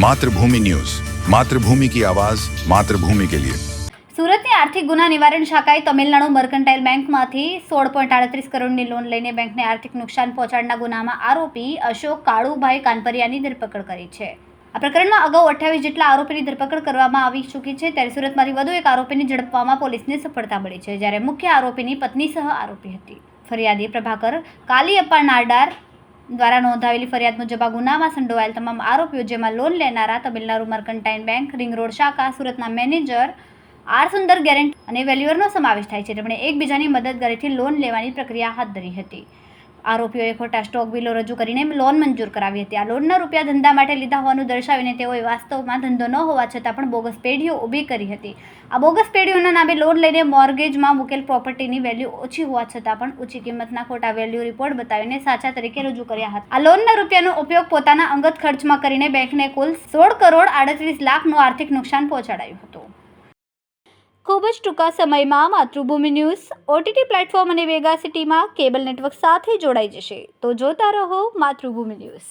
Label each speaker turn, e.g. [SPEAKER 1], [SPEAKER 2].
[SPEAKER 1] मातृभूमि न्यूज, मातृभूमि की आवाज, मातृभूमि के लिए।
[SPEAKER 2] સુરતની આર્થિક ગુના નિવારણ શાખાએ તમિલનાડુ મર્કન્ટાઇલ બેંકમાંથી 16.38 કરોડની લોન લઈને બેંકને આર્થિક નુકસાન પહોંચાડના ગુનામાં આરોપી અશોક કાળુભાઈ કાનપરિયાની ધરપકડ કરી છે। આ પ્રકરણમાં અગાઉ 28 જેટલા આરોપીની ધરપકડ કરવામાં આવી ચૂકી છે, ત્યારે સુરતમાંથી વધુ એક આરોપીને ઝડપવામાં પોલીસને સફળતા મળી છે, જ્યારે મુખ્ય આરોપીની પત્ની સહ આરોપી હતી। ફરિયાદી પ્રભાકર કાલિયપ્પા નાડાર દ્વારા નોંધાવેલી ફરિયાદ મુજબ આ ગુનામાં સંડોવાયેલ તમામ આરોપીઓ, જેમાં લોન લેનારા Tamil Nadu mercantile bank ring road શાખા સુરતના મેનેજર આર સુંદર ગેરંટી અને વેલ્યુઅરનો સમાવેશ થાય છે, તેમણે એકબીજાની મદદગારીથી લોન લેવાની પ્રક્રિયા હાથ ધરી હતી। આરોપીઓએ ખોટા સ્ટોક બિલો રજૂ કરીને લોન મંજૂર કરાવી હતી। આ લોનના રૂપિયા ધંધા માટે લીધા હોવાનું દર્શાવીને તેઓએ વાસ્તવમાં ધંધો ન હોવા છતાં પણ બોગસ પેઢીઓ ઊભી કરી હતી। આ બોગસ પેઢીઓના નામે લોન લઈને મોર્ગેજમાં મૂકેલ પ્રોપર્ટીની વેલ્યુ ઓછી હોવા છતાં પણ ઊંચી કિંમતના ખોટા વેલ્યુ રિપોર્ટ બતાવીને સાચા તરીકે રજૂ કર્યા હતા। આ લોનના રૂપિયાનો ઉપયોગ પોતાના અંગત ખર્ચમાં કરીને બેંકને કુલ 16.38 લાખનું આર્થિક નુકસાન પહોંચાડાયું હતું। ખૂબ જ ટૂંકા સમયમાં માતૃભૂમિ ન્યૂઝ ઓટીટી પ્લેટફોર્મ અને વેગા સિટીમાં કેબલ નેટવર્ક સાથે જોડાઈ જશે, તો જોતા રહો માતૃભૂમિ ન્યૂઝ।